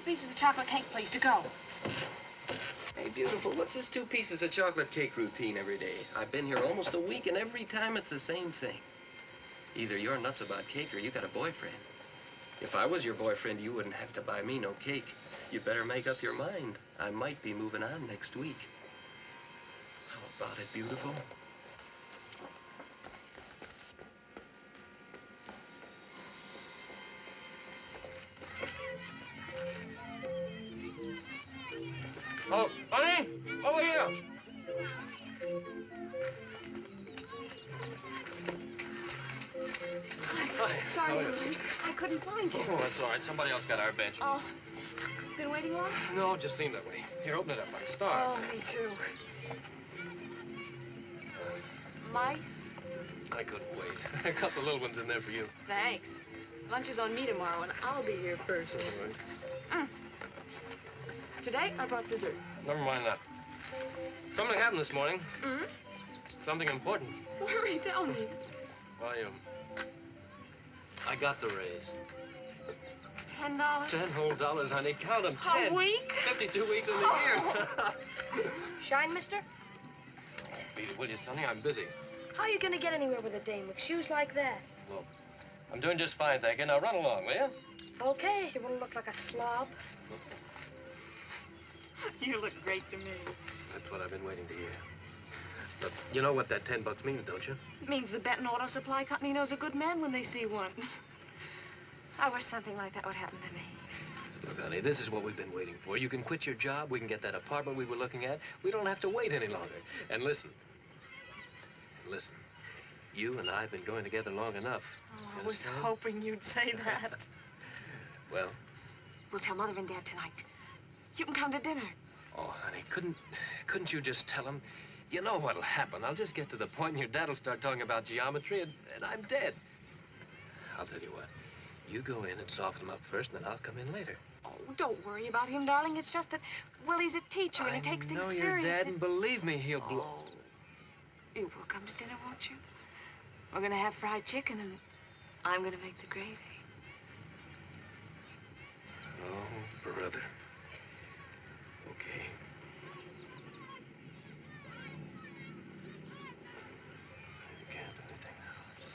Pieces of chocolate cake, please, to go. Hey, beautiful, what's this 2 pieces of chocolate cake routine every day? I've been here almost a week, and every time it's the same thing. Either you're nuts about cake or you got a boyfriend. If I was your boyfriend, you wouldn't have to buy me no cake. You better make up your mind. I might be moving on next week. How about it, beautiful? Oh, honey, over here. Hi. Sorry, honey. I couldn't find you. Oh, that's all right. Somebody else got our bench. Oh, been waiting long? No, just seemed that way. Here, open it up. I'm starved. Oh, me too. Mice? I couldn't wait. I got the little ones in there for you. Thanks. Lunch is on me tomorrow, and I'll be here first. All right. Today, I brought dessert. Never mind that. Something happened this morning. Mm-hmm. Something important. Hurry, tell me. I got the raise. $10? 10 whole dollars, honey. Count them. 10. A week? 52 weeks in the year. Shine, mister? Beat it, will you, Sonny? I'm busy. How are you gonna get anywhere with a dame with shoes like that? Well, I'm doing just fine, thank you. Now run along, will you? Okay, if you wouldn't look like a slob. You look great to me. That's what I've been waiting to hear. But you know what that $10 means, don't you? It means the Benton Auto Supply Company knows a good man when they see one. I wish something like that would happen to me. Look, honey, this is what we've been waiting for. You can quit your job. We can get that apartment we were looking at. We don't have to wait any longer. And listen. You and I have been going together long enough. Oh, I was hoping you'd say that. Well? We'll tell Mother and Dad tonight. You can come to dinner. Oh, honey, couldn't you just tell them? You know what'll happen. I'll just get to the point and your dad'll start talking about geometry and I'm dead. I'll tell you what. You go in and soften him up first, and then I'll come in later. Oh, don't worry about him, darling. It's just that, well, he's a teacher and he takes things seriously. I know your dad, and believe me, he'll blow. Oh, you will come to dinner, won't you? We're gonna have fried chicken, and I'm gonna make the gravy. Oh, brother. Okay. You can't do anything else.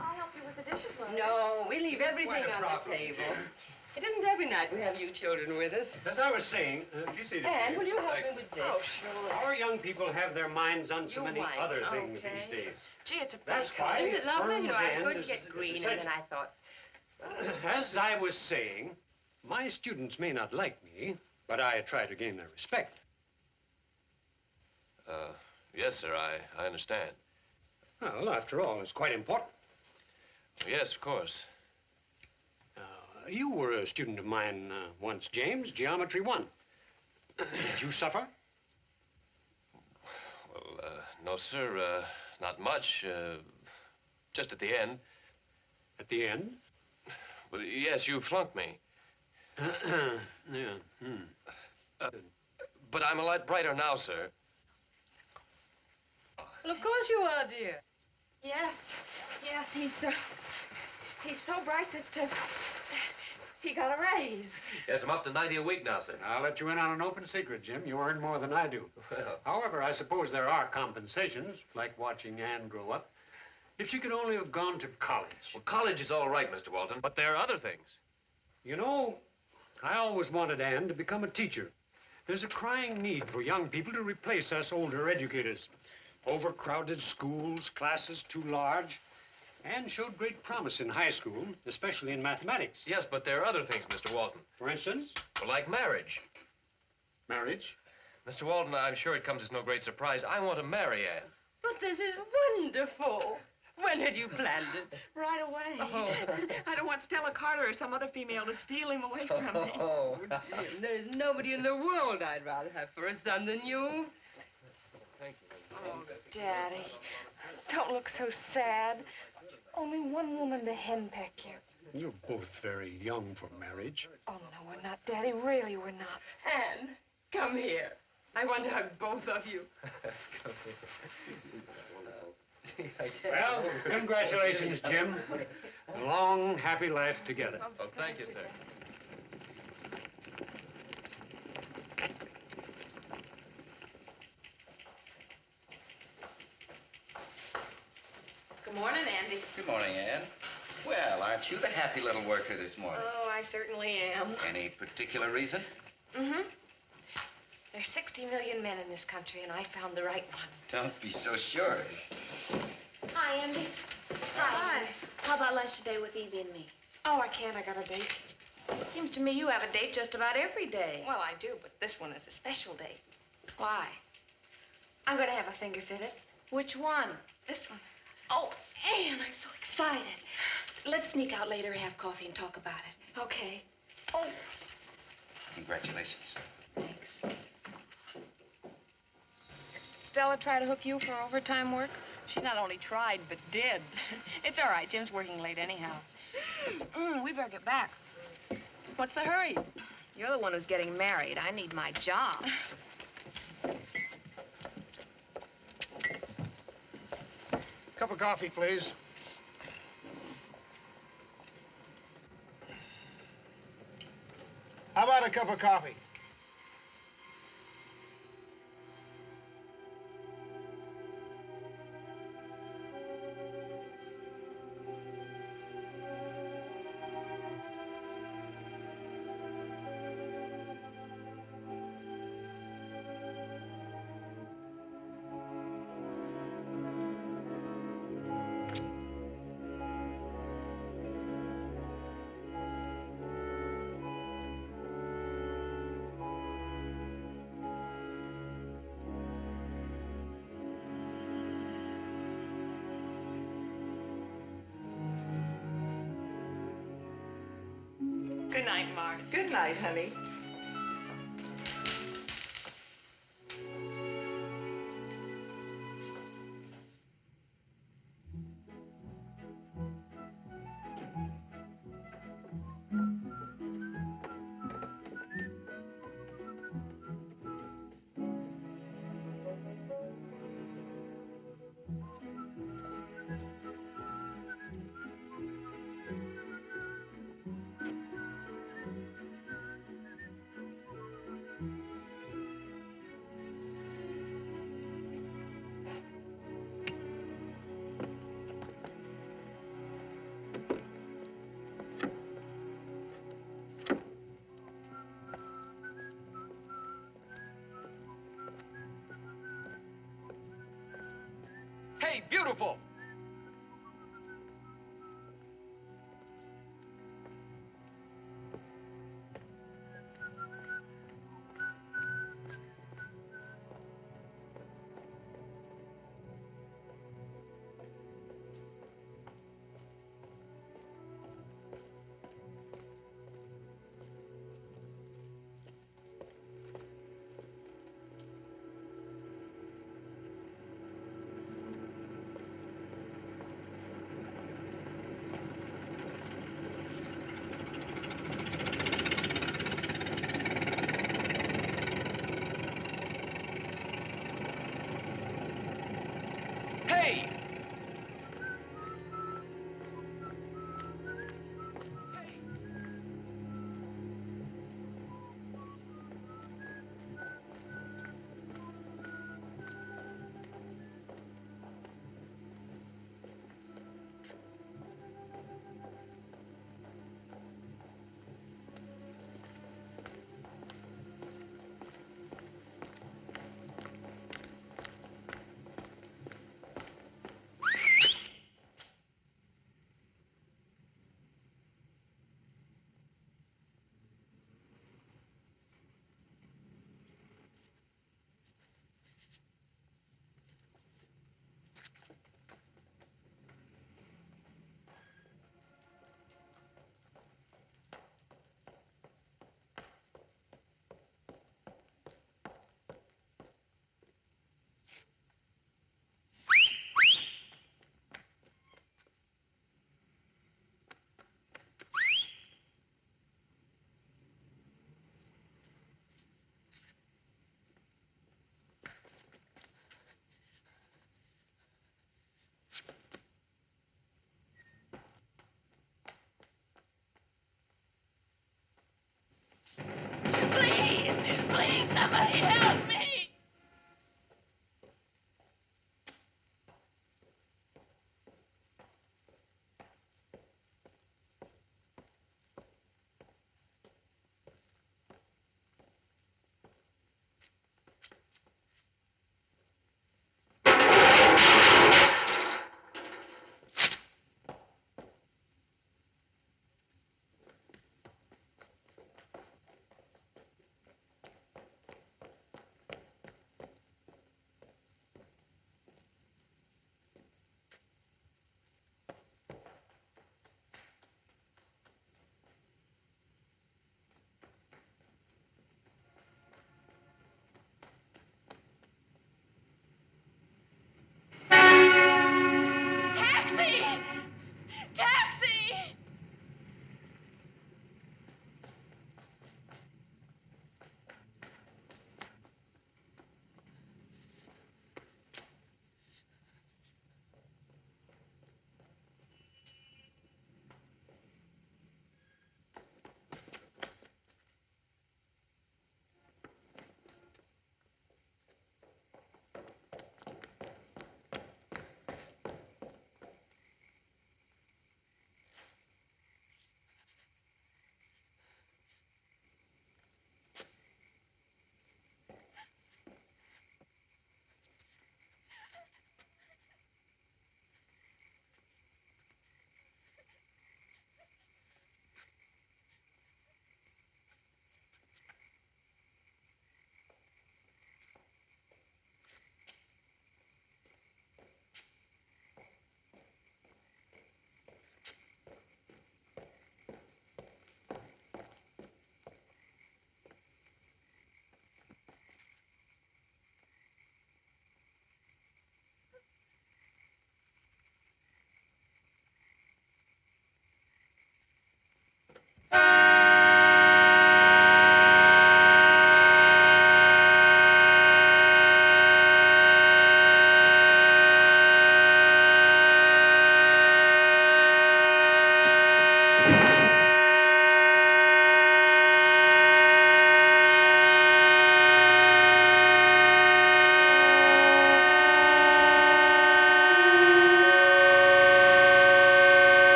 I'll help you with the dishes, Mother. No, we leave everything on the table. It isn't every night we have you children with us. As I was saying, you see, And will you help me with this? Oh, sure. our young people have their minds on so many mind, other things okay. these days. Gee, it's a That's pleasure. why Isn't it lovely? firm You know, I was hand going to is get green, and essential. then I thought, As I was saying, my students may not like me, but I try to gain their respect. Yes, sir, I understand. Well, after all, it's quite important. Yes, of course. You were a student of mine once, James, Geometry 1. Did you suffer? Well, no, sir. Not much. Just at the end. At the end? Well, yes, you flunked me. Yeah. But I'm a lot brighter now, sir. Well, of course you are, dear. Yes, he's so bright that he got a raise. Yes, I'm up to 90 a week now, sir. I'll let you in on an open secret, Jim. You earn more than I do. Well. However, I suppose there are compensations, like watching Anne grow up. If she could only have gone to college. Well, college is all right, Mr. Walton, but there are other things. You know, I always wanted Anne to become a teacher. There's a crying need for young people to replace us older educators. Overcrowded schools, classes too large. Anne showed great promise in high school, especially in mathematics. Yes, but there are other things, Mr. Walton. For instance? Well, like marriage. Marriage? Mr. Walton, I'm sure it comes as no great surprise. I want to marry Anne. But this is wonderful. When had you planned it? Right away. Oh. I don't want Stella Carter or some other female to steal him away from me. Oh, Jim, there's nobody in the world I'd rather have for a son than you. thank you. Oh, Daddy, don't look so sad. Only one woman to henpeck you. You're both very young for marriage. Oh, no, we're not, Daddy. Really, we're not. Anne, come here. I want to hug both of you. Well, congratulations, Jim. A long, happy life together. Oh, thank you, sir. Good morning, Andy. Good morning, Anne. Well, aren't you the happy little worker this morning? Oh, I certainly am. Any particular reason? Mm-hmm. There's 60 million men in this country, and I found the right one. Don't be so sure. Hi, Andy. Hi. How about lunch today with Evie and me? Oh, I can't. I got a date. Seems to me you have a date just about every day. Well, I do, but this one is a special date. Why? I'm going to have a finger fitted. Which one? This one. Oh, Anne, I'm so excited. Let's sneak out later and have coffee and talk about it. Okay. Oh, Congratulations. Thanks. Stella try to hook you for overtime work? she not only tried, but did. It's all right. Jim's working late anyhow. We better get back. What's the hurry? You're the one who's getting married. I need my job. Cup of coffee, please. How about a cup of coffee? Good night, Mark. Good night, honey. Hey, beautiful!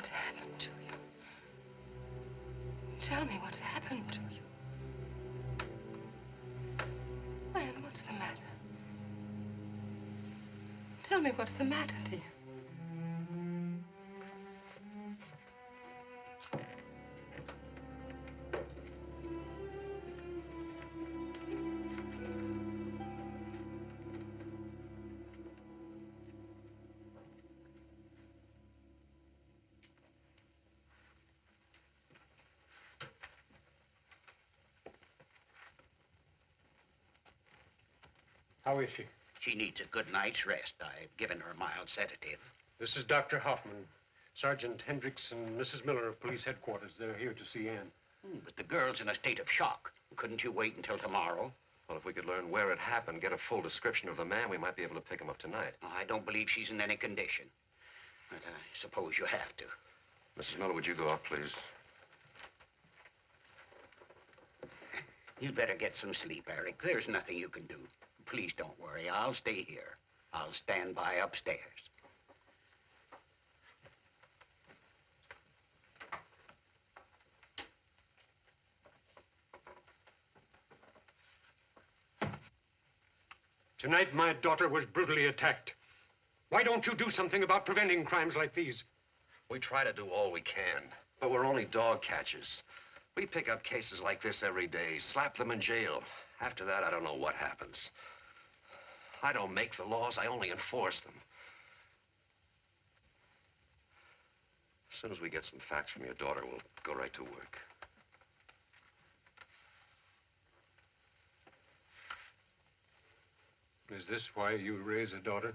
what's happened to you. Tell me what's happened to you. Man, what's the matter? Tell me what's the matter to you. How is she? She needs a good night's rest. I've given her a mild sedative. This is Dr. Hoffman. Sergeant Hendricks and Mrs. Miller of police headquarters. They're here to see Anne. But the girl's in a state of shock. Couldn't you wait until tomorrow? Well, if we could learn where it happened, get a full description of the man, we might be able to pick him up tonight. I don't believe she's in any condition. But I suppose you have to. Mrs. Miller, would you go up, please? You'd better get some sleep, Eric. There's nothing you can do. Please don't worry. I'll stay here. I'll stand by upstairs. Tonight, my daughter was brutally attacked. Why don't you do something about preventing crimes like these? We try to do all we can, but we're only dog catchers. We pick up cases like this every day, slap them in jail. After that, I don't know what happens. I don't make the laws, I only enforce them. As soon as we get some facts from your daughter, we'll go right to work. Is this why you raise a daughter?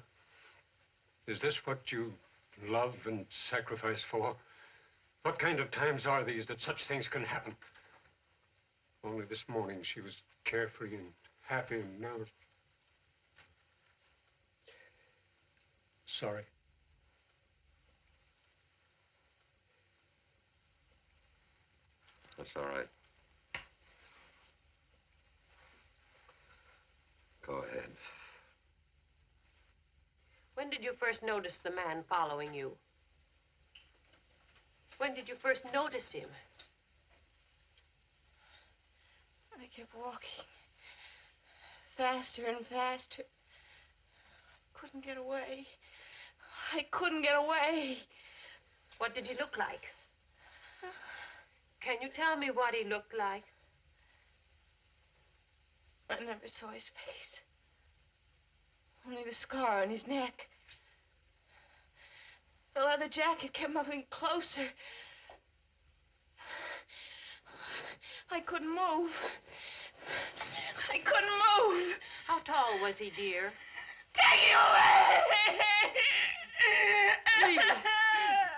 Is this what you love and sacrifice for? What kind of times are these that such things can happen? Only this morning she was carefree and happy, and now... Sorry. That's all right. Go ahead. When did you first notice the man following you? When did you first notice him? I kept walking. Faster and faster. I couldn't get away. I couldn't get away. What did he look like? Can you tell me what he looked like? I never saw his face. Only the scar on his neck. The leather jacket kept moving closer. I couldn't move. I couldn't move. How tall was he, dear? Take him away! Please,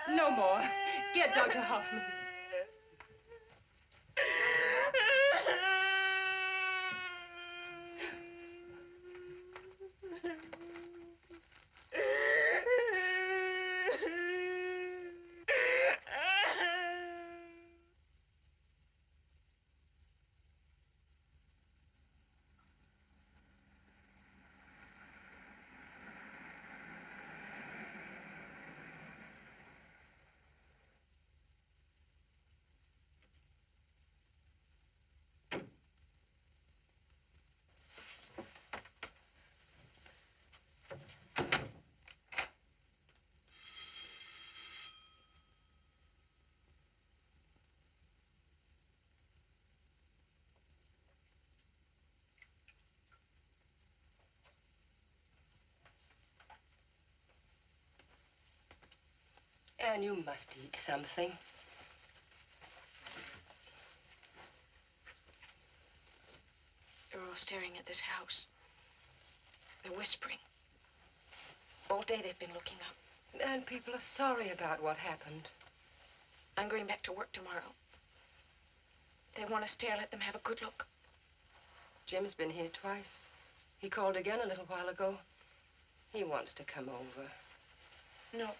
no more. Get Dr. Hoffman. Anne, you must eat something. They're all staring at this house. They're whispering. All day they've been looking up. And people are sorry about what happened. I'm going back to work tomorrow. They want to stare, let them have a good look. Jim's been here twice. He called again a little while ago. He wants to come over. No.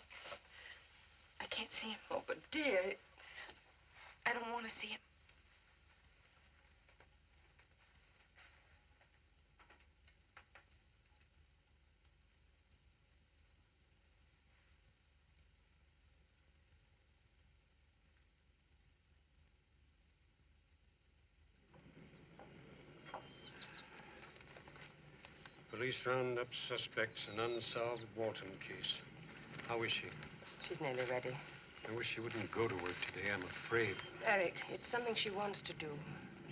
I can't see him. Oh, but dear... I don't want to see him. Police round up suspects in unsolved Walton case. How is she? She's nearly ready. I wish she wouldn't go to work today. I'm afraid. Eric, it's something she wants to do.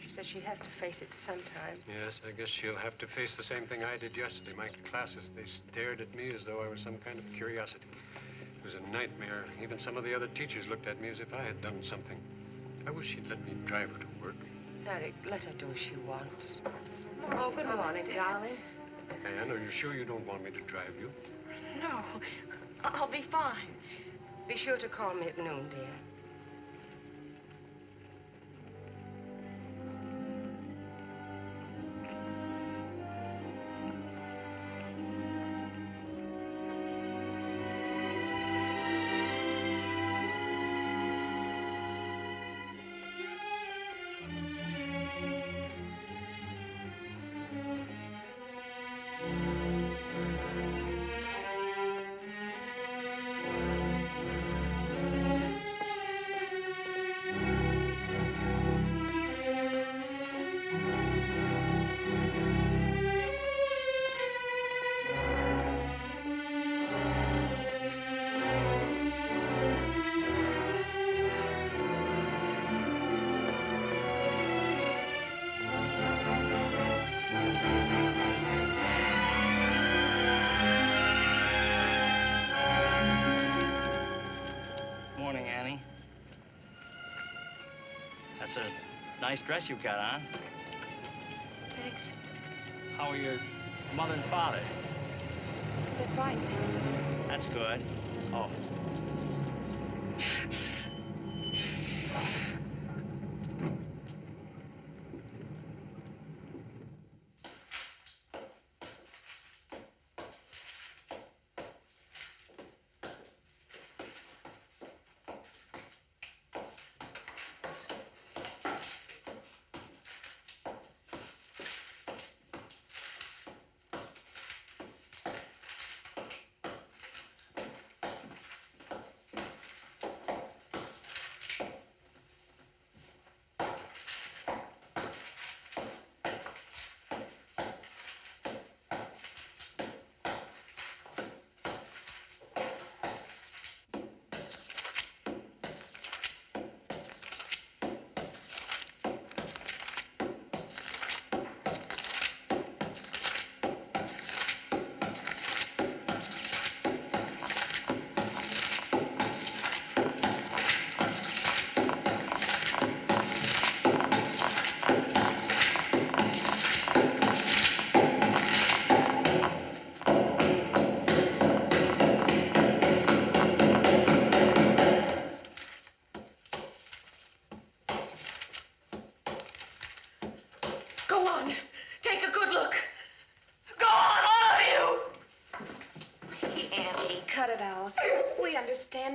She says she has to face it sometime. Yes, I guess she'll have to face the same thing I did yesterday. My classes, they stared at me as though I was some kind of curiosity. It was a nightmare. Even some of the other teachers looked at me as if I had done something. I wish she'd let me drive her to work. Eric, let her do as she wants. Oh, good morning, darling. Anne, are you sure you don't want me to drive you? No, I'll be fine. Be sure to call me at noon, dear. That's a nice dress you've got on. Thanks. How are your mother and father? They're fine. That's good. Oh.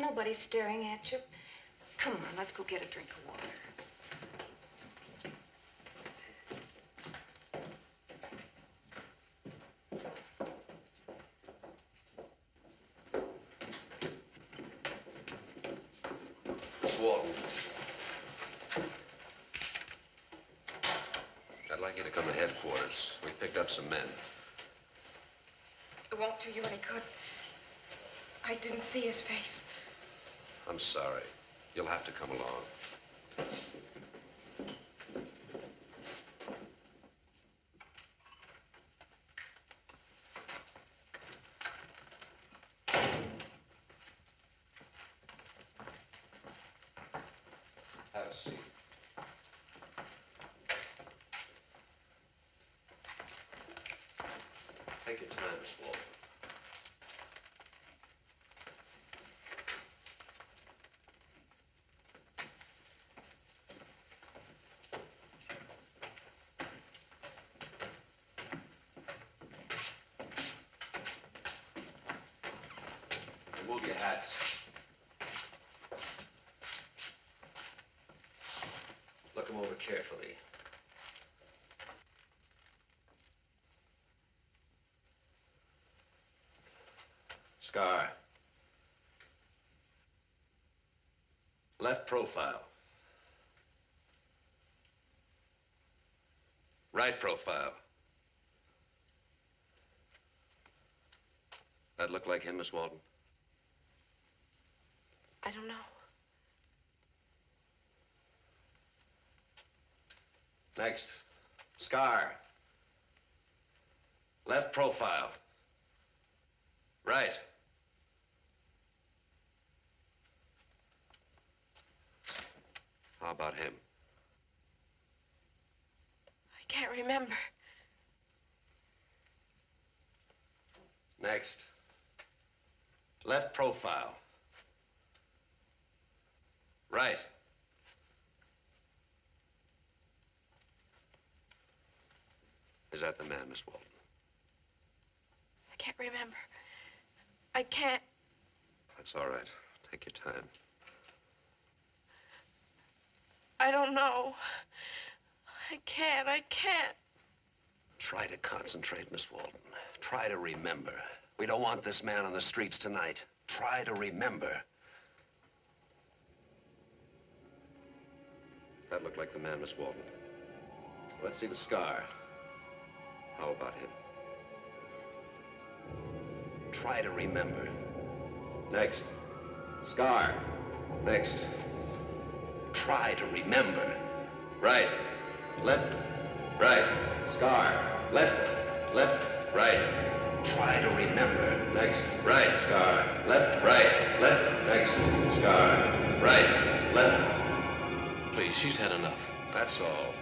Nobody's staring at you. Come on, let's go get a drink of water. Walton. I'd like you to come to headquarters. We picked up some men. It won't do you any good. I didn't see his face. I'm sorry. You'll have to come along. Have a seat. Take your time, Miss Walton. Remove your hats. Look them over carefully. Scar. Left profile. Right profile. That look like him, Miss Walton? I don't know. Next. Scar. Left profile. Right. How about him? I can't remember. Next. Left profile. Right. Is that the man, Miss Walton? I can't remember. I can't. That's all right. Take your time. I don't know. I can't. Try to concentrate, Miss Walton. Try to remember. We don't want this man on the streets tonight. Try to remember. That looked like the man, Miss Walton. Let's see the scar. How about him? Try to remember. Next. Scar. Next. Try to remember. Right. Left. Right. Scar. Left. Left. Right. Try to remember. Next. Right. Scar. Left. Right. Left. Next. Scar. Right. Left. Please, she's had enough. That's all.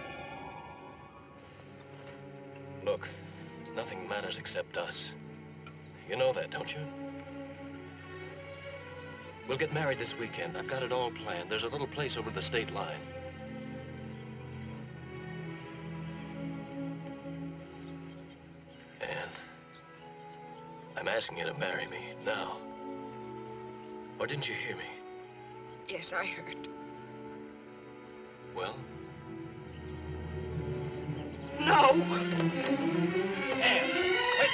Look, nothing matters except us. You know that, don't you? We'll get married this weekend. I've got it all planned. There's a little place over the state line. And I'm asking you to marry me now. Or didn't you hear me? Yes, I heard. Well? No! Anne, wait!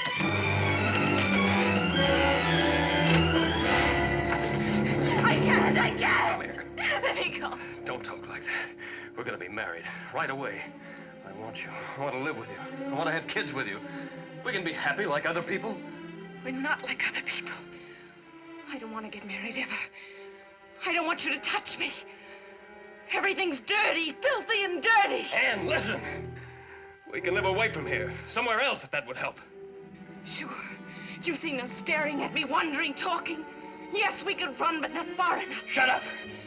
I can't! Come here. Let me go. Don't talk like that. We're gonna be married right away. I want you. I want to live with you. I want to have kids with you. We can be happy like other people. We're not like other people. I don't want to get married ever. I don't want you to touch me. Everything's dirty, filthy and dirty. Anne, listen. We can live away from here. Somewhere else, if that would help. Sure. You've seen them staring at me, wondering, talking. Yes, we could run, but not far enough. Shut up!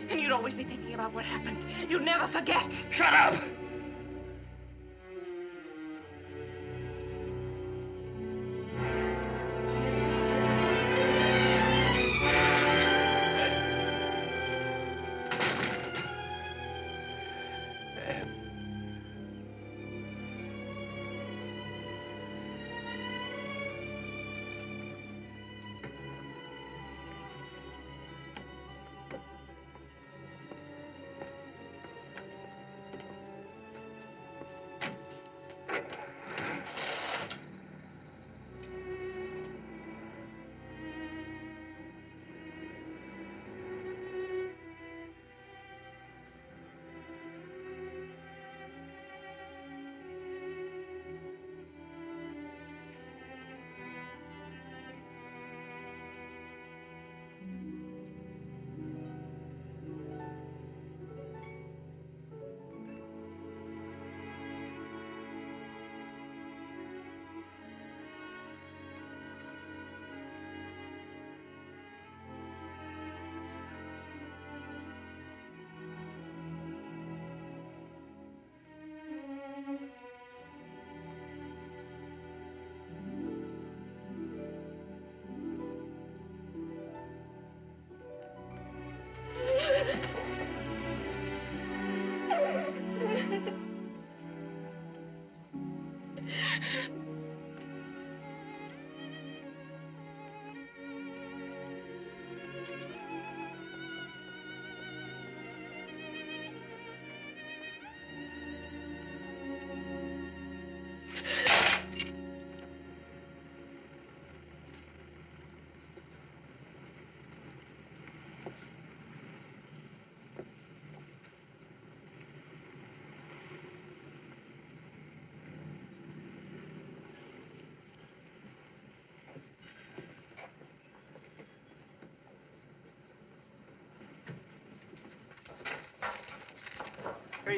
And you'd always be thinking about what happened. You'd never forget. Shut up!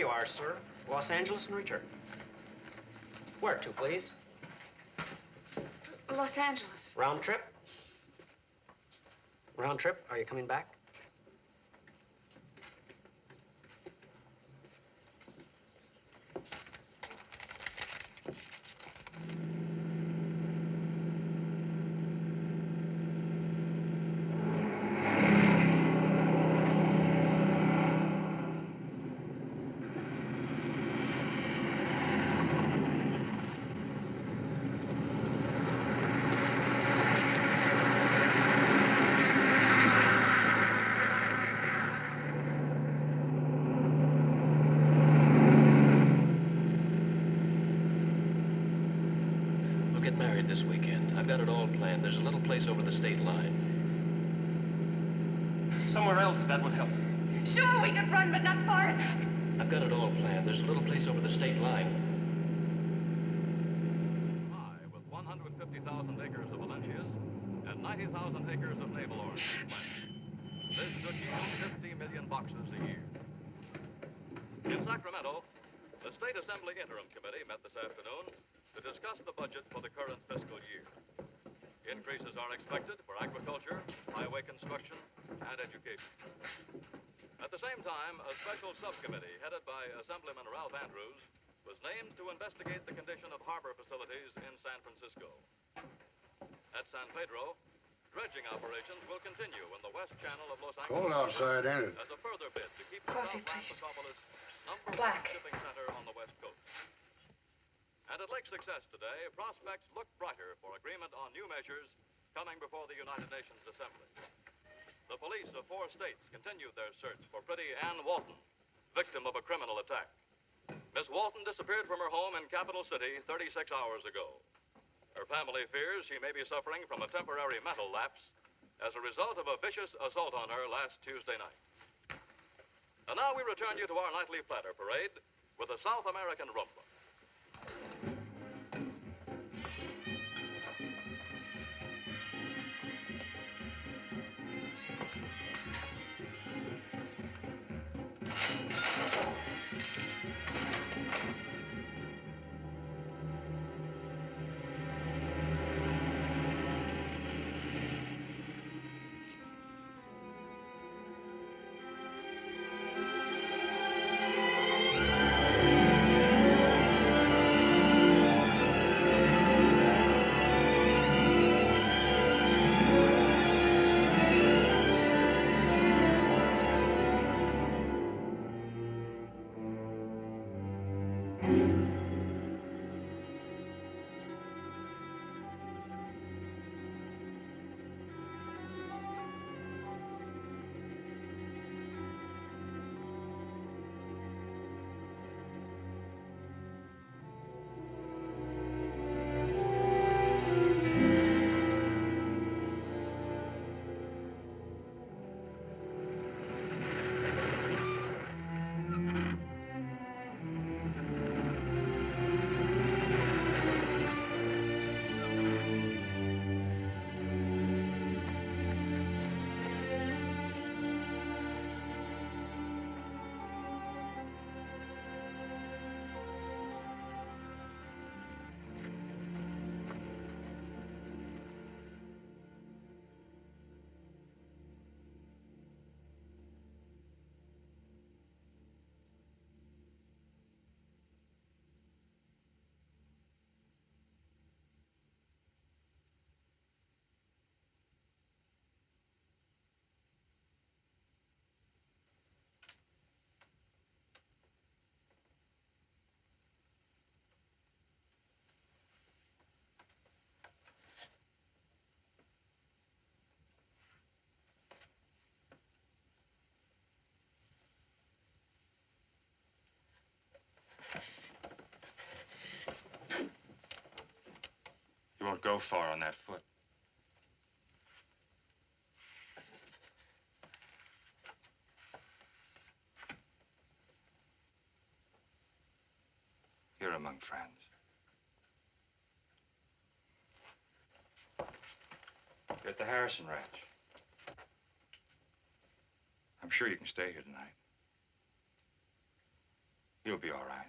you are, sir. Los Angeles and return. Where to, please? Los Angeles. Round trip? Round trip? Are you coming back? This weekend. I've got it all planned. There's a little place over the state line. Somewhere else, that would help. Sure, we could run, but not far enough. I've got it all planned. There's a little place over the state line. With 150,000 acres of Valencias and 90,000 acres of naval orange planted. This should yield 50 million boxes a year. In Sacramento, the State Assembly Interim Committee met this afternoon to discuss the budget for the current fiscal year. Increases are expected for agriculture, highway construction, and education. At the same time, a special subcommittee headed by Assemblyman Ralph Andrews was named to investigate the condition of harbor facilities in San Francisco. At San Pedro, dredging operations will continue in the west channel of Los Angeles. Cold outside, ain't it? As a further bid to keep Coffee, the please. South metropolis #1 Black. shipping center on the west coast. And at Lake Success today, prospects look brighter for agreement on new measures coming before the United Nations Assembly. The police of 4 states continued their search for pretty Ann Walton, victim of a criminal attack. Miss Walton disappeared from her home in Capital City 36 hours ago. Her family fears she may be suffering from a temporary mental lapse as a result of a vicious assault on her last Tuesday night. And now we return you to our nightly platter parade with a South American rumba. You won't go far on that foot. You're among friends. You're at the Harrison Ranch. I'm sure you can stay here tonight. You'll be all right.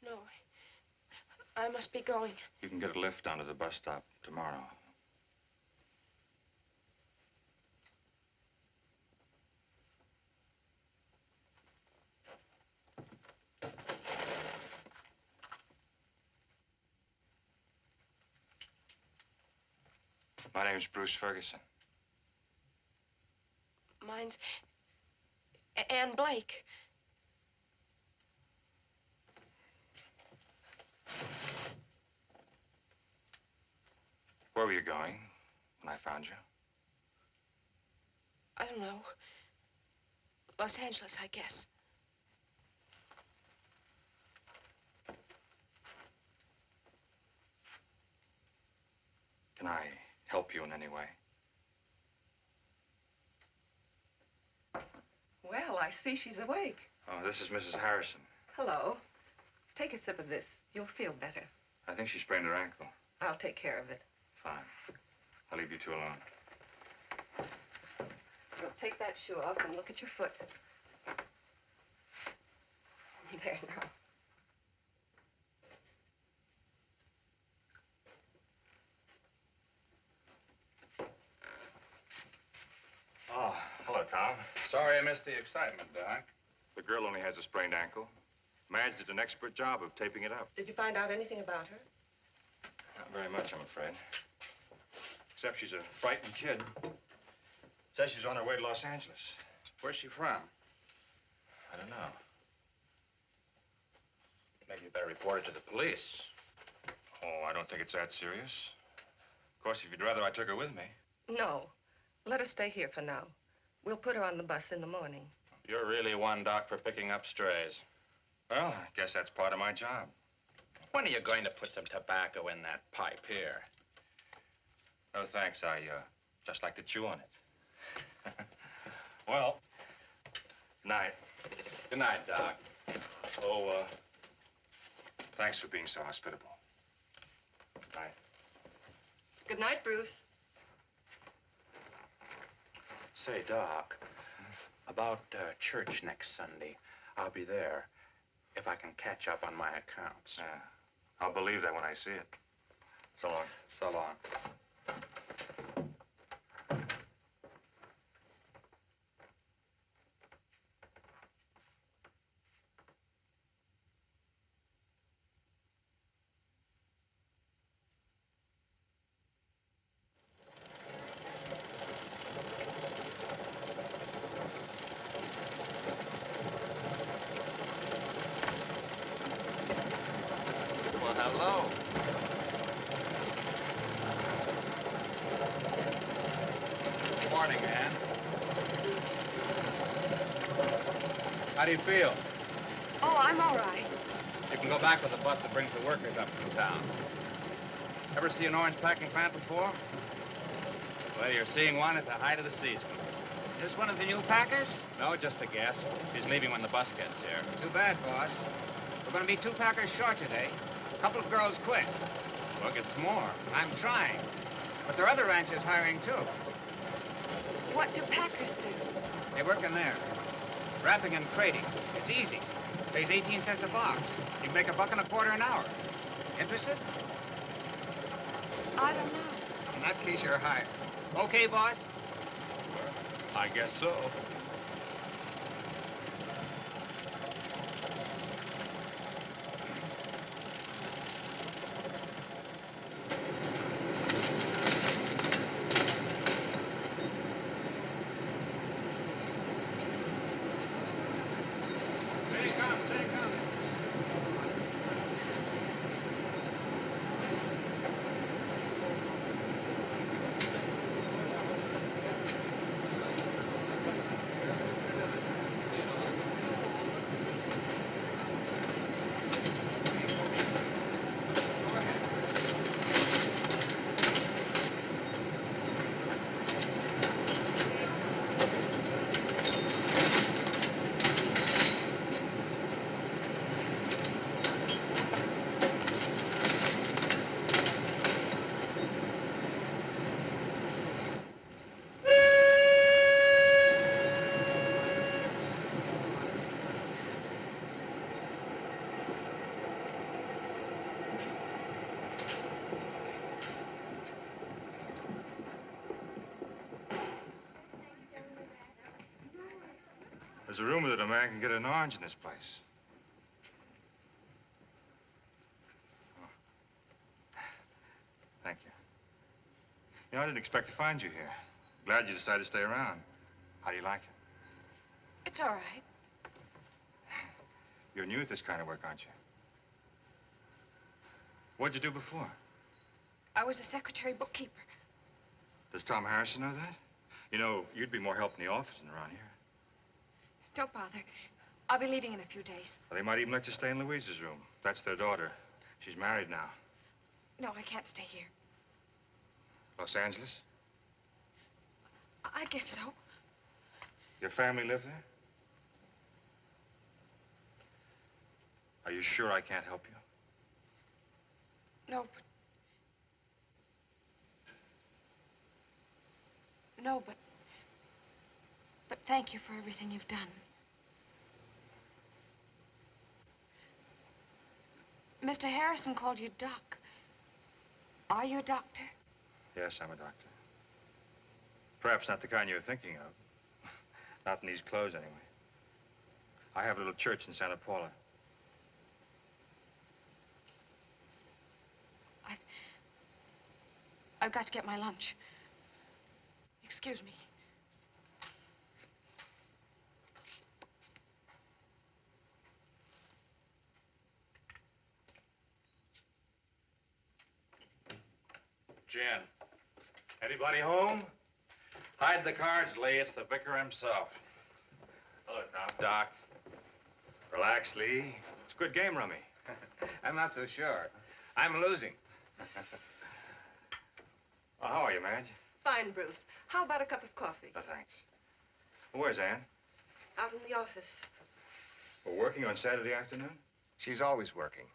No, I must be going. You can get a lift down to the bus stop tomorrow. My name's Bruce Ferguson. Mine's Ann Blake. Where were you going when I found you? I don't know. Los Angeles, I guess. Can I help you in any way? Well, I see she's awake. Oh, this is Mrs. Harrison. Hello. Take a sip of this. You'll feel better. I think she sprained her ankle. I'll take care of it. Fine. I'll leave you two alone. Well, take that shoe off and look at your foot. There now. Oh, hello, Tom. Sorry I missed the excitement, Doc. The girl only has a sprained ankle. Madge did an expert job of taping it up. Did you find out anything about her? Not very much, I'm afraid. Except she's a frightened kid. Says she's on her way to Los Angeles. Where's she from? I don't know. Maybe you better report it to the police. Oh, I don't think it's that serious. Of course, if you'd rather I took her with me. No. Let her stay here for now. We'll put her on the bus in the morning. You're really one, Doc, for picking up strays. Well, I guess that's part of my job. When are you going to put some tobacco in that pipe here? No, thanks. I just like to chew on it. Well, night. Good night, Doc. Oh, thanks for being so hospitable. Night. Good night, Bruce. Say, Doc, about church next Sunday, I'll be there if I can catch up on my accounts. Yeah, I'll believe that when I see it. So long. So long. Hello. Good morning, Ann. How do you feel? Oh, I'm all right. You can go back with the bus that brings the workers up from town. Ever see an orange packing plant before? Well, you're seeing one at the height of the season. Is this one of the new packers? No, just a guess. She's leaving when the bus gets here. Too bad, boss. We're going to be 2 packers short today. A couple of girls quit. Well, get some more. I'm trying. But there are other ranches hiring, too. What do packers do? They work in there. Wrapping and crating. It's easy. Pays 18 cents a box. You can make $1.25 an hour. Interested? I don't know. In that case, you're hired. Okay, boss? I guess so. There's a rumor that a man can get an orange in this place. Oh. Thank you. You know, I didn't expect to find you here. Glad you decided to stay around. How do you like it? It's all right. You're new at this kind of work, aren't you? What'd you do before? I was a secretary bookkeeper. Does Tom Harrison know that? You know, you'd be more help in the office than around here. Don't bother. I'll be leaving in a few days. Well, they might even let you stay in Louise's room. That's their daughter. She's married now. No, I can't stay here. Los Angeles? I guess so. Your family live there? Are you sure I can't help you? No, but... No, but thank you for everything you've done. Mr. Harrison called you Doc. Are you a doctor? Yes, I'm a doctor. Perhaps not the kind you're thinking of. Not in these clothes, anyway. I have a little church in Santa Paula. I've got to get my lunch. Excuse me. Jen. Anybody home? Hide the cards, Lee. It's the vicar himself. Hello, Tom. Doc. Relax, Lee. It's a good game, Rummy. I'm not so sure. I'm losing. Well, how are you, Madge? Fine, Bruce. How about a cup of coffee? No, thanks. Well, where's Ann? Out in the office. We're working on Saturday afternoon? She's always working.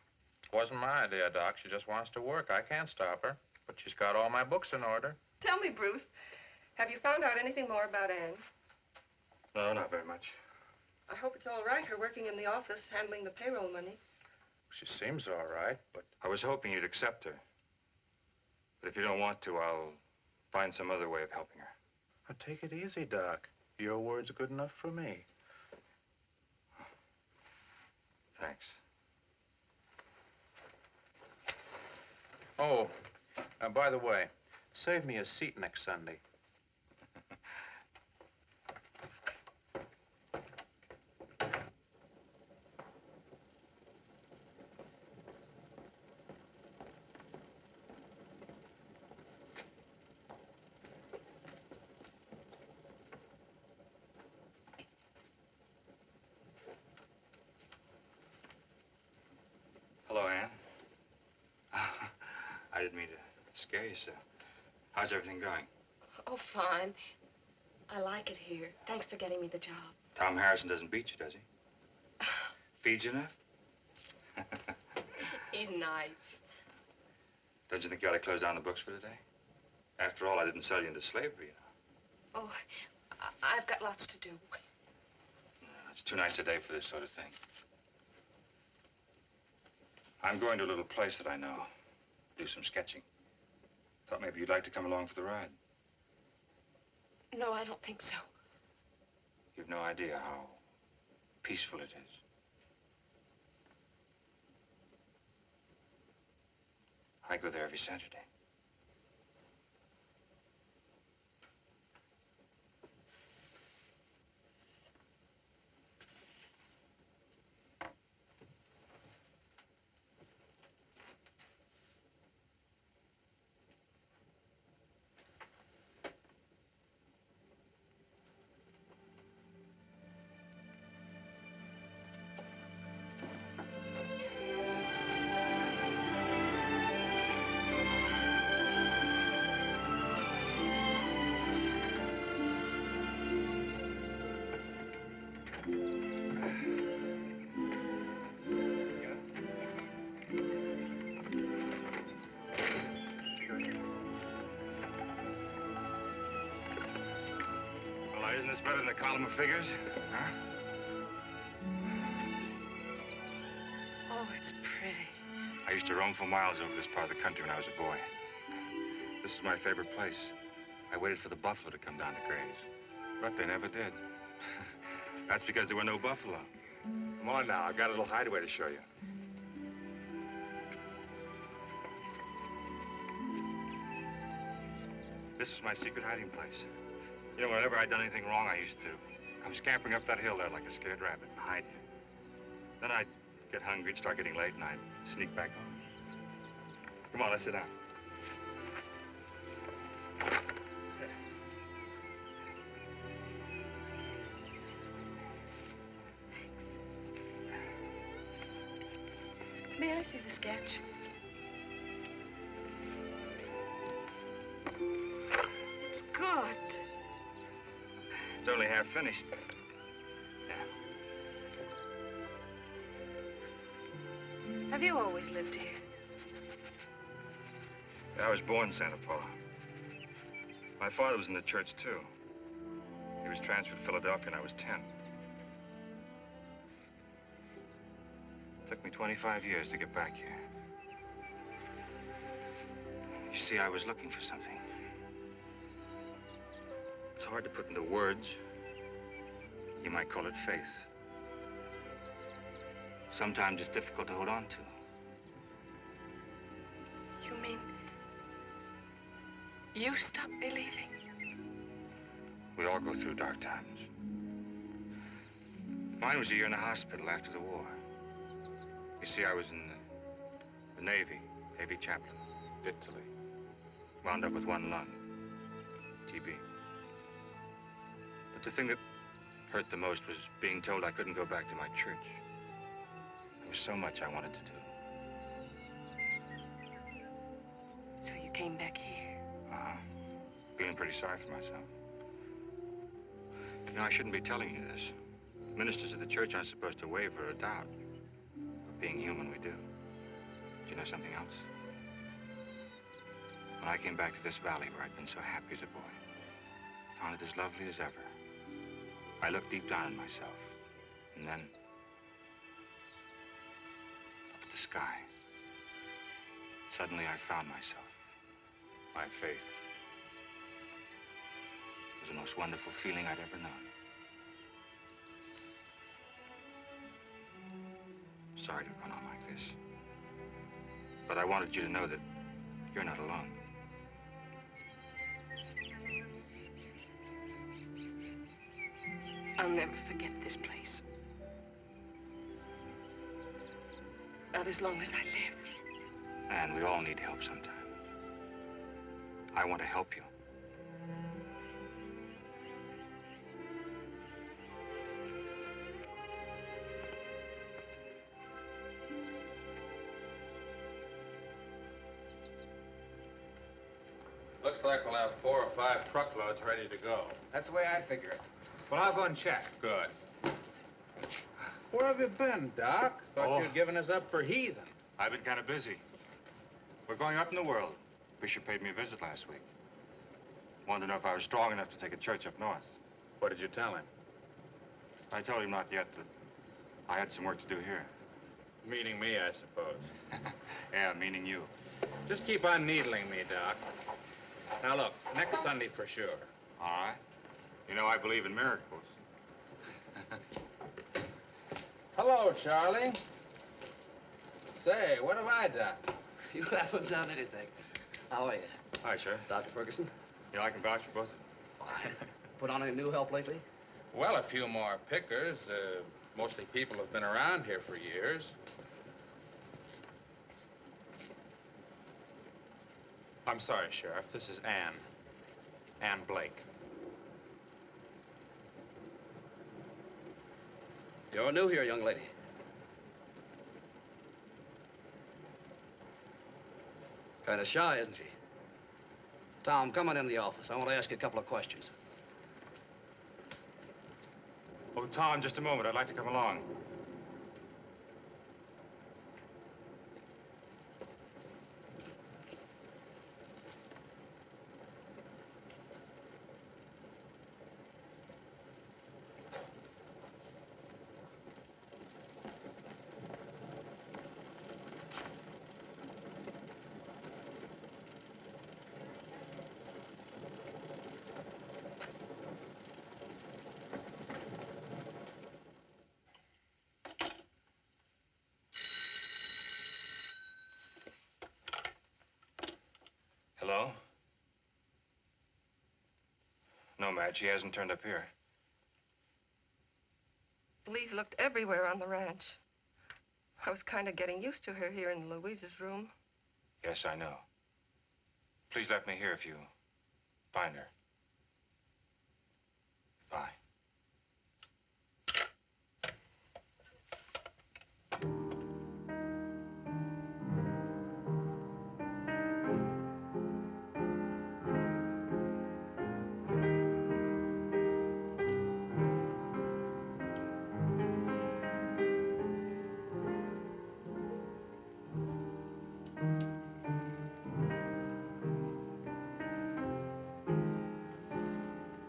Wasn't my idea, Doc. She just wants to work. I can't stop her. But she's got all my books in order. Tell me, Bruce, have you found out anything more about Ann? No, not very much. I hope it's all right, her working in the office, handling the payroll money. She seems all right, but... I was hoping you'd accept her. But if you don't want to, I'll find some other way of helping her. Now, take it easy, Doc. Your word's good enough for me. Thanks. Oh, by the way, save me a seat next Sunday. Hello, Ann. I didn't mean to scare you, so. How's everything going? Oh, fine. I like it here. Thanks for getting me the job. Tom Harrison doesn't beat you, does he? Feeds you enough? He's nice. Don't you think you ought to close down the books for today? After all, I didn't sell you into slavery, you know. Oh, I've got lots to do. No, it's too nice a day for this sort of thing. I'm going to a little place that I know. Do some sketching. Thought maybe you'd like to come along for the ride. No, I don't think so. You've no idea how peaceful it is. I go there every Saturday. Isn't this better than a column of figures? Huh? Oh, it's pretty. I used to roam for miles over this part of the country when I was a boy. This is my favorite place. I waited for the buffalo to come down to graze, but they never did. That's because there were no buffalo. Come on now, I've got a little hideaway to show you. This is my secret hiding place. You know, whenever I'd done anything wrong, I used to come scampering up that hill there like a scared rabbit and hide here. Then I'd get hungry, it'd start getting late, and I'd sneak back home. Come on, let's sit down. May I see the sketch? It's good. It's only half finished. Have you always lived here? I was born in Santa Paula. My father was in the church, too. He was transferred to Philadelphia when I was 10. It took me 25 years to get back here. You see, I was looking for something. It's hard to put into words. You might call it faith. Sometimes it's difficult to hold on to. You mean you stopped believing? We all go through dark times. Mine was a year in the hospital after the war. You see, I was in the Navy chaplain. Italy. Wound up with one lung, TB. But the thing that hurt the most was being told I couldn't go back to my church. There was so much I wanted to do. So you came back here? Uh-huh. Feeling pretty sorry for myself. You know, I shouldn't be telling you this. Ministers of the church aren't supposed to waver or doubt. But being human, we do. Do you know something else? When I came back to this valley where I'd been so happy as a boy, I found it as lovely as ever. I looked deep down in myself, and then up at the sky. Suddenly I found myself. My faith. It was the most wonderful feeling I'd ever known. Sorry to have gone on like this. But I wanted you to know that you're not alone. I'll never forget this place. Not as long as I live. And we all need help sometime. I want to help you. Looks like we'll have 4 or 5 truckloads ready to go. That's the way I figure it. Well, I'll go and check. Good. Where have you been, Doc? Thought you'd given us up for heathen. I've been kind of busy. We're going up in the world. Bishop paid me a visit last week. Wanted to know if I was strong enough to take a church up north. What did you tell him? I told him not yet that I had some work to do here. Meaning me, I suppose. Yeah, meaning you. Just keep on needling me, Doc. Now, look, next Sunday for sure. All right. You know, I believe in miracles. Hello, Charlie. Say, what have I done? You haven't done anything. How are you? Hi, Sheriff. Dr. Ferguson? You know, I can vouch for both. Put on any new help lately? Well, a few more pickers. Mostly people have been around here for years. I'm sorry, Sheriff. This is Anne. Anne Blake. You're new here, young lady. Kind of shy, isn't she? Tom, come on in the office. I want to ask you a couple of questions. Oh, Tom, just a moment. I'd like to come along. Hello? No, Madge, she hasn't turned up here. Lee's looked everywhere on the ranch. I was kind of getting used to her here in Louise's room. Yes, I know. Please let me hear if you find her. Bye.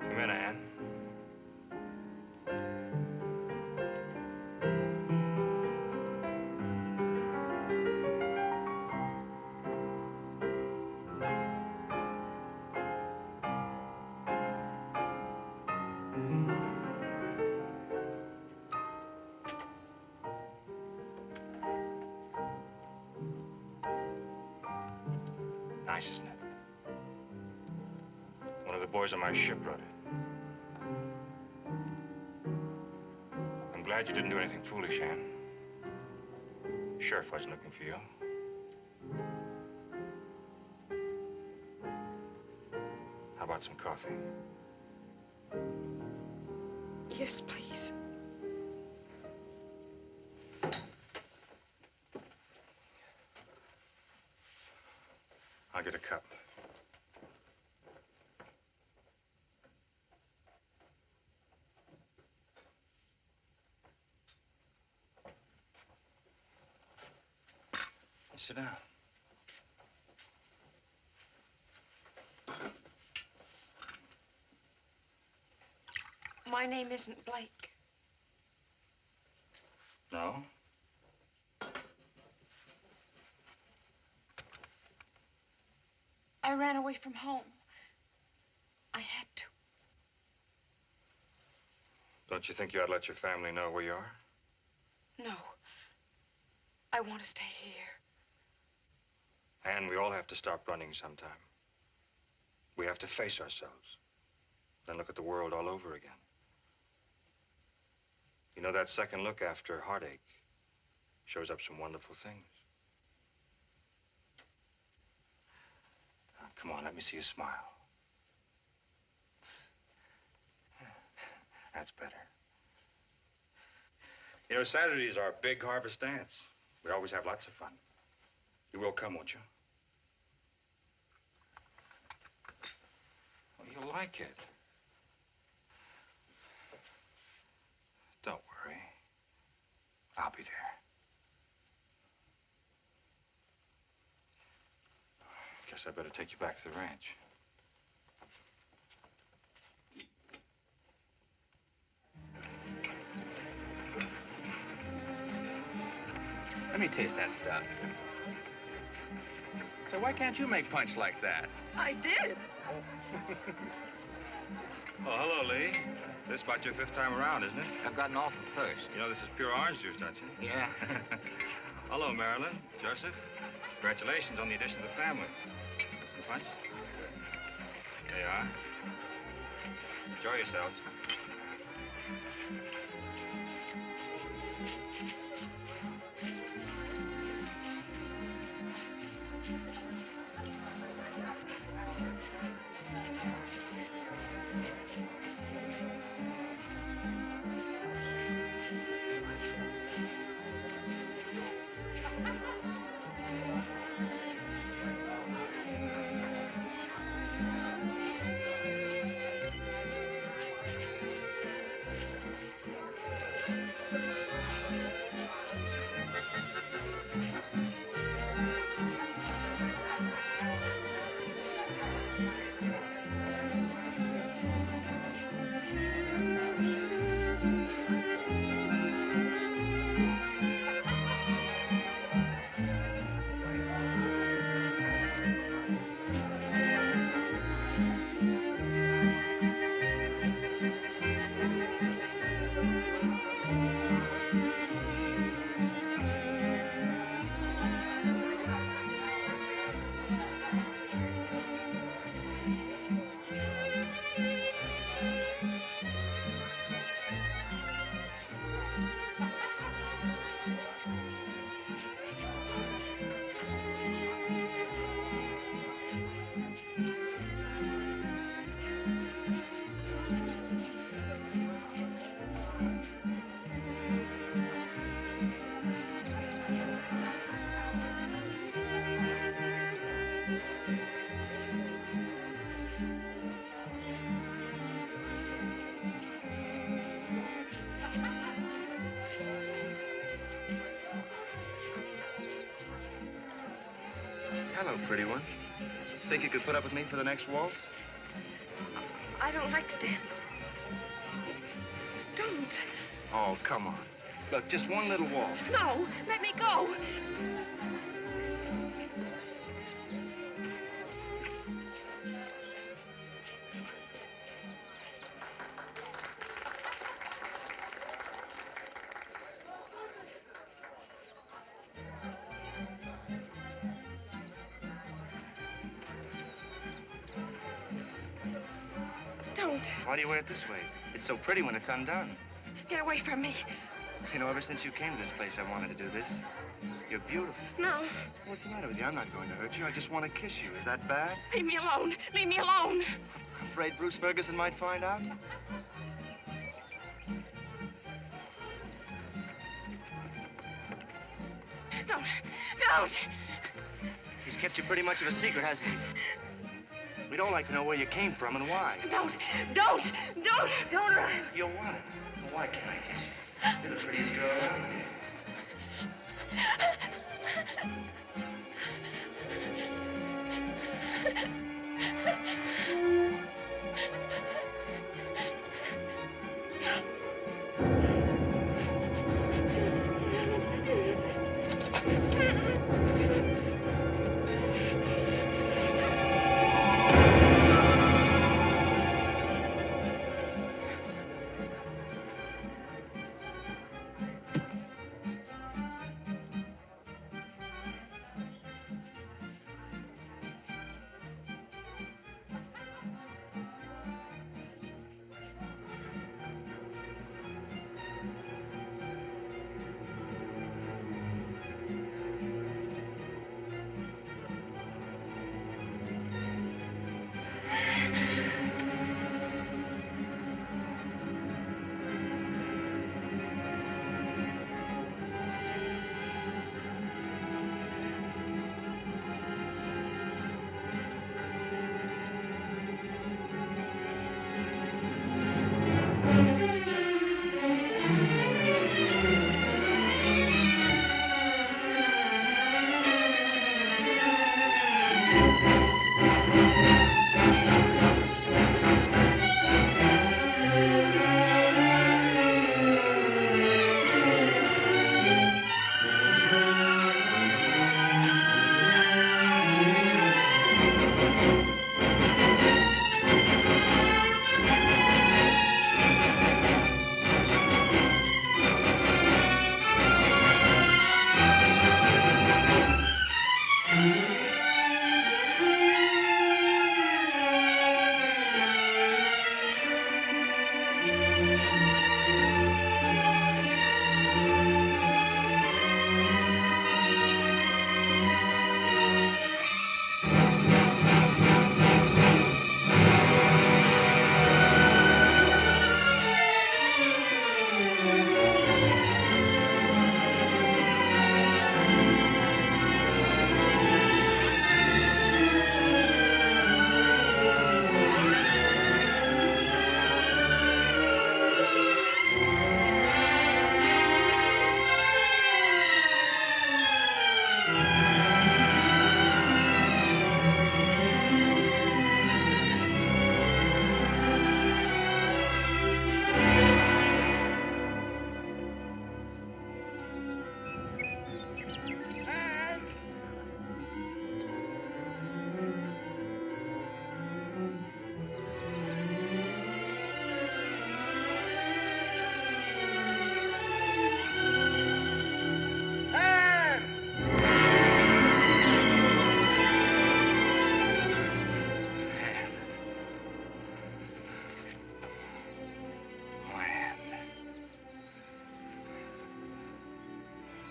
Come in, Anne. Nice, isn't it? One of the boys on my ship wrote it. I'm glad you didn't do anything foolish, Anne. Sheriff wasn't looking for you. How about some coffee? Yes, please. I'll get a cup. Sit down. My name isn't Blake. No? I ran away from home. I had to. Don't you think you ought to let your family know where you are? No. I want to stay here. And we all have to stop running sometime. We have to face ourselves. Then look at the world all over again. You know, that second look after heartache shows up some wonderful things. Now, come on, let me see you smile. That's better. You know, Saturdays are our big harvest dance. We always have lots of fun. You will come, won't you? Well, you'll like it. Don't worry. I'll be there. Guess I better take you back to the ranch. Let me taste that stuff. So why can't you make punch like that? I did. Oh, hello, Lee. This is about your 5th time around, isn't it? I've got an awful thirst. You know this is pure orange juice, don't you? Yeah. Hello, Marilyn. Joseph. Congratulations on the addition of the family. Some punch? There you are. Enjoy yourselves. Hello, pretty one. Think you could put up with me for the next waltz? I don't like to dance. Don't. Oh, come on. Look, just one little waltz. No, let me go. Don't. Why do you wear it this way? It's so pretty when it's undone. Get away from me. You know, ever since you came to this place, I wanted to do this. You're beautiful. No. What's the matter with you? I'm not going to hurt you. I just want to kiss you. Is that bad? Leave me alone. Leave me alone. Afraid Bruce Ferguson might find out? Don't. He's kept you pretty much of a secret, hasn't he? We'd all like to know where you came from and why. Don't. You're what? Well, why can't I kiss you? You're the prettiest girl around here.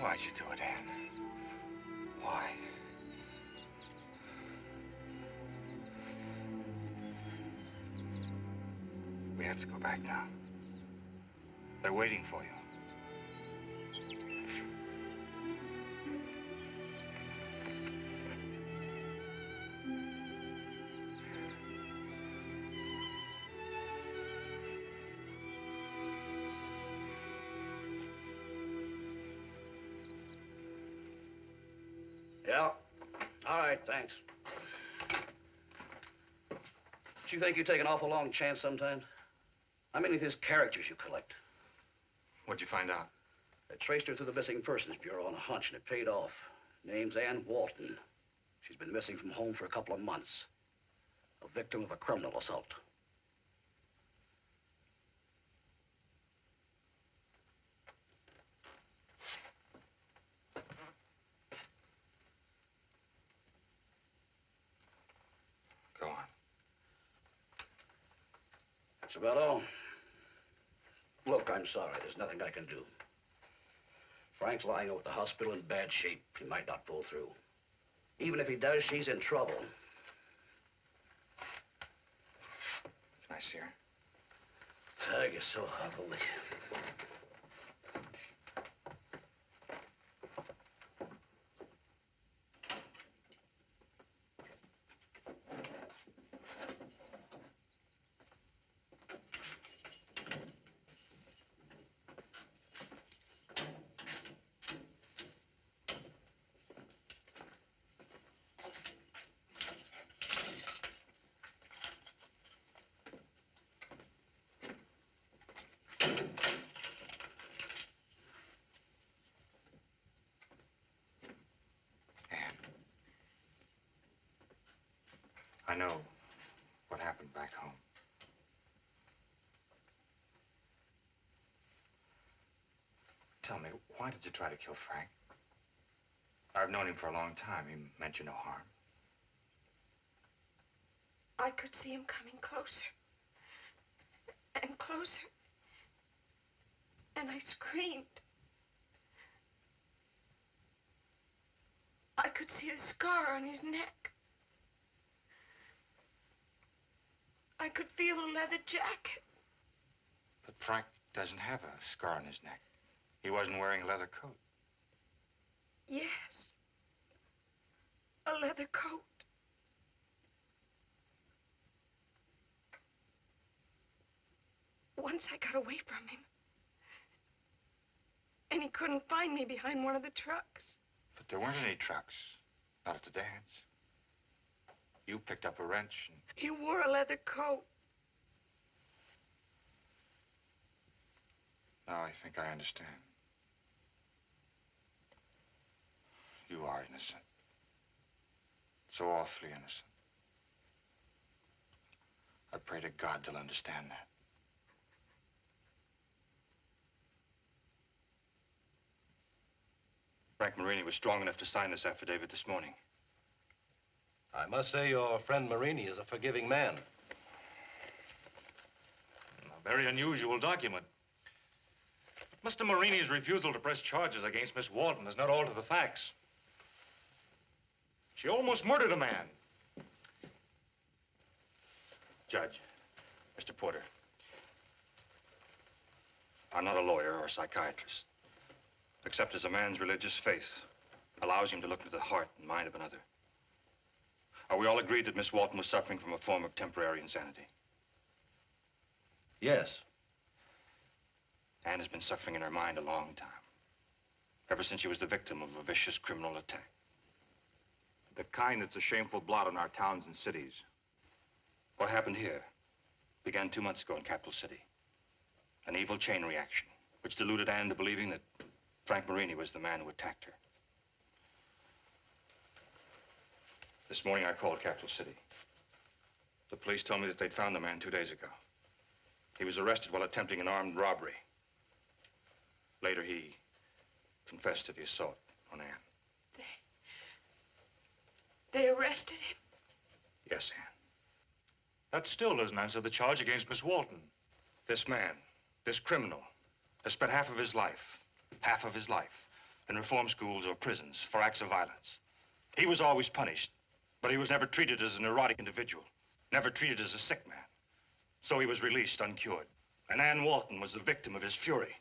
Why'd you do it, Anne? Why? We have to go back now. They're waiting for you. Yeah, All right, thanks. Don't you think you take an awful long chance sometimes? How many of these characters you collect? What'd you find out? I traced her through the Missing Persons Bureau on a hunch, and it paid off. Name's Ann Walton. She's been missing from home for a couple of months. A victim of a criminal assault. Go on. That's about all. Look, I'm sorry. There's nothing I can do. Frank's lying over at the hospital in bad shape. He might not pull through. Even if he does, she's in trouble. Can I see her? I guess so. I'll go with you. I know what happened back home. Tell me, why did you try to kill Frank? I've known him for a long time. He meant you no harm. I could see him coming closer and closer, and I screamed. I could see the scar on his neck. I could feel a leather jacket. But Frank doesn't have a scar on his neck. He wasn't wearing a leather coat. Yes, a leather coat. Once I got away from him, and he couldn't find me behind one of the trucks. But there weren't any trucks. Not at the dance. You picked up a wrench and... He wore a leather coat. Now I think I understand. You are innocent. So awfully innocent. I pray to God they'll understand that. Frank Marini was strong enough to sign this affidavit this morning. I must say your friend Marini is a forgiving man. A very unusual document. But Mr. Marini's refusal to press charges against Miss Walton does not alter the facts. She almost murdered a man. Judge, Mr. Porter, I'm not a lawyer or a psychiatrist, except as a man's religious faith allows him to look into the heart and mind of another. Are we all agreed that Miss Walton was suffering from a form of temporary insanity? Yes. Anne has been suffering in her mind a long time, ever since she was the victim of a vicious criminal attack. The kind that's a shameful blot on our towns and cities. What happened here began 2 months ago in Capital City. An evil chain reaction, which deluded Anne to believing that Frank Marini was the man who attacked her. This morning, I called Capital City. The police told me that they'd found the man 2 days ago. He was arrested while attempting an armed robbery. Later, he confessed to the assault on Anne. They arrested him? Yes, Anne. That still doesn't answer the charge against Miss Walton. This man, this criminal, has spent half of his life in reform schools or prisons for acts of violence. He was always punished, but he was never treated as a neurotic individual, never treated as a sick man. So he was released uncured. And Anne Walton was the victim of his fury.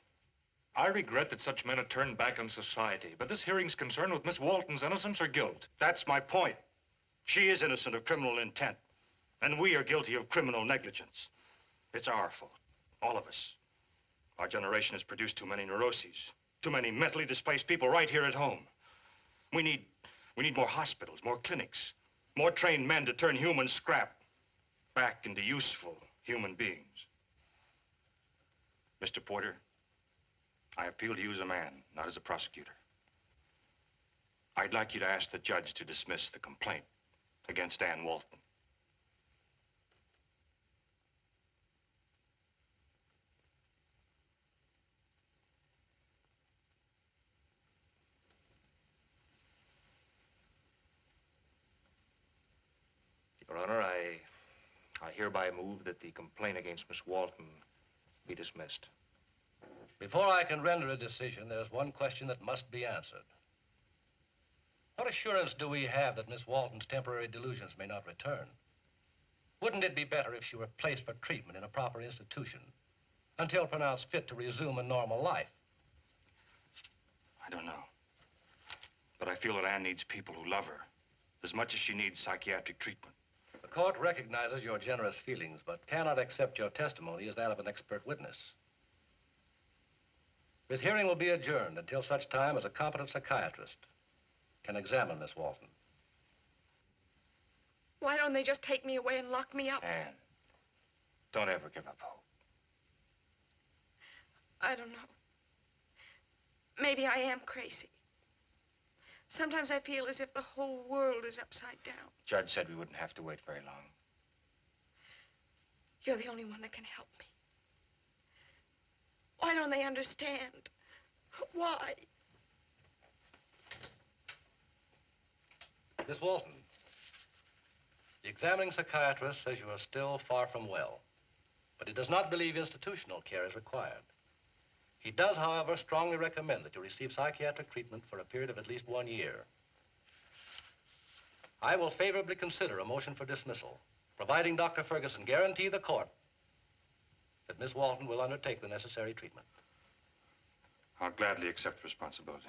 I regret that such men are turned back on society, but this hearing's concerned with Miss Walton's innocence or guilt. That's my point. She is innocent of criminal intent, and we are guilty of criminal negligence. It's our fault, all of us. Our generation has produced too many neuroses, too many mentally displaced people right here at home. We need We need more hospitals, more clinics, more trained men to turn human scrap back into useful human beings. Mr. Porter, I appeal to you as a man, not as a prosecutor. I'd like you to ask the judge to dismiss the complaint against Ann Walton. Your Honor, I hereby move that the complaint against Miss Walton be dismissed. Before I can render a decision, there's one question that must be answered. What assurance do we have that Miss Walton's temporary delusions may not return? Wouldn't it be better if she were placed for treatment in a proper institution until pronounced fit to resume a normal life? I don't know. But I feel that Ann needs people who love her as much as she needs psychiatric treatment. The court recognizes your generous feelings, but cannot accept your testimony as that of an expert witness. This hearing will be adjourned until such time as a competent psychiatrist can examine Miss Walton. Why don't they just take me away and lock me up? Ann, don't ever give up hope. I don't know. Maybe I am crazy. Sometimes I feel as if the whole world is upside down. Judge said we wouldn't have to wait very long. You're the only one that can help me. Why don't they understand? Why? Miss Walton, the examining psychiatrist says you are still far from well, but he does not believe institutional care is required. He does, however, strongly recommend that you receive psychiatric treatment for a period of at least 1 year. I will favorably consider a motion for dismissal, providing Dr. Ferguson guarantee the court that Miss Walton will undertake the necessary treatment. I'll gladly accept responsibility.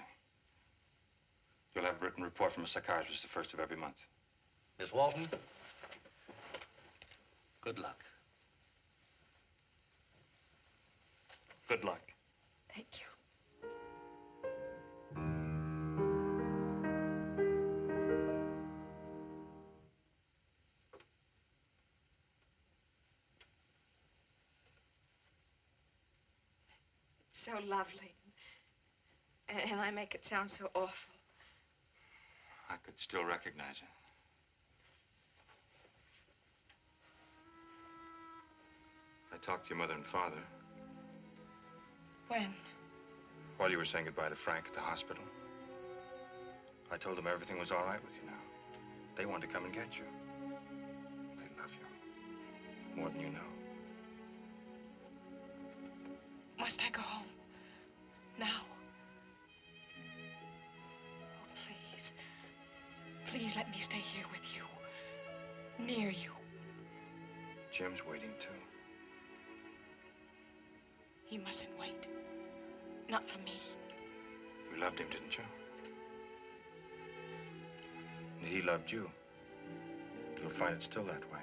You'll have a written report from a psychiatrist the first of every month. Miss Walton, good luck. Good luck. Thank you. It's so lovely. And I make it sound so awful. I could still recognize it. I talked to your mother and father. When? While you were saying goodbye to Frank at the hospital. I told them everything was all right with you now. They wanted to come and get you. They love you. More than you know. Must I go home? Now? Oh, please. Please let me stay here with you. Near you. Jim's waiting, too. He mustn't wait. Not for me. You loved him, didn't you? And he loved you. You'll find it still that way.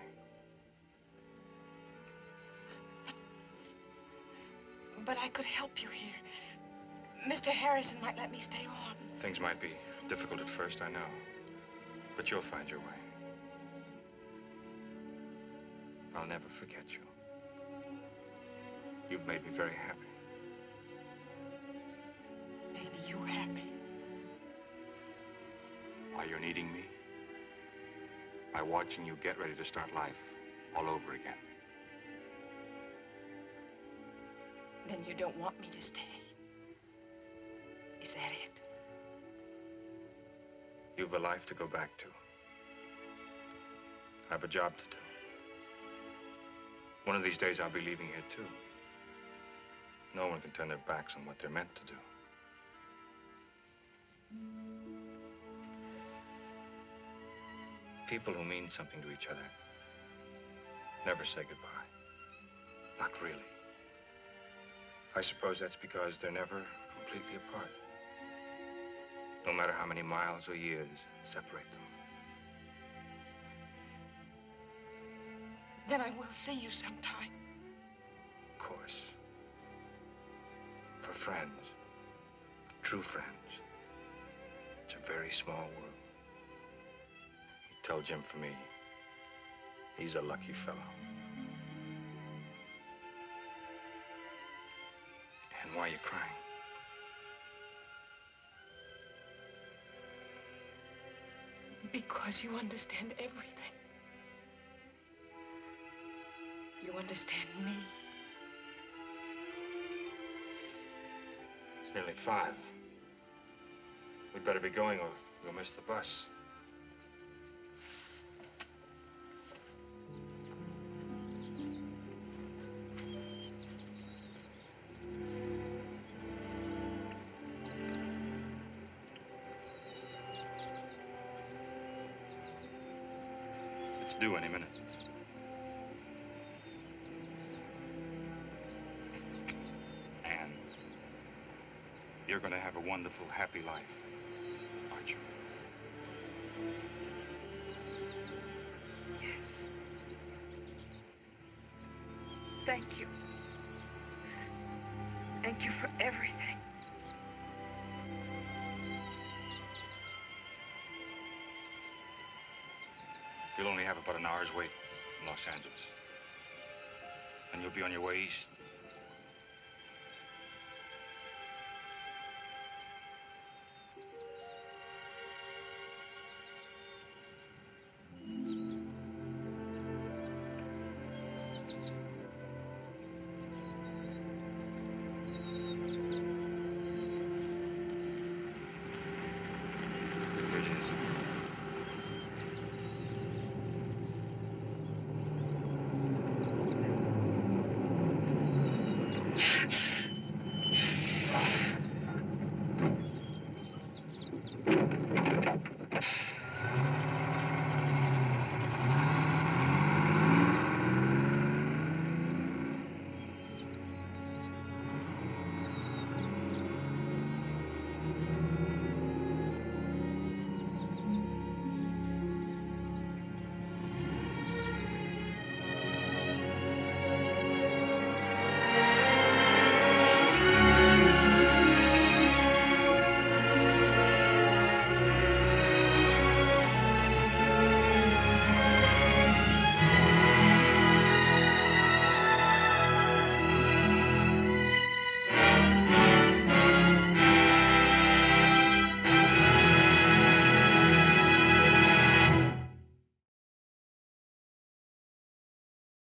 But I could help you here. Mr. Harrison might let me stay on. Things might be difficult at first, I know. But you'll find your way. I'll never forget you. You've made me very happy. Made you happy? By your needing me. By watching you get ready to start life all over again. Then you don't want me to stay. Is that it? You've a life to go back to. I have a job to do. One of these days I'll be leaving here too. No one can turn their backs on what they're meant to do. People who mean something to each other never say goodbye. Not really. I suppose that's because they're never completely apart. No matter how many miles or years separate them. Then I will see you sometime. Of course. For friends, true friends, it's a very small world. Tell Jim for me, he's a lucky fellow. And why are you crying? Because you understand everything. You understand me. It's nearly 5. We'd better be going or we'll miss the bus. It's due any minute. Anne, you're going to have a wonderful, happy life, aren't you? Yes. Thank you. Thank you for everything. You'll only have about an hour's wait in Los Angeles. And you'll be on your way east.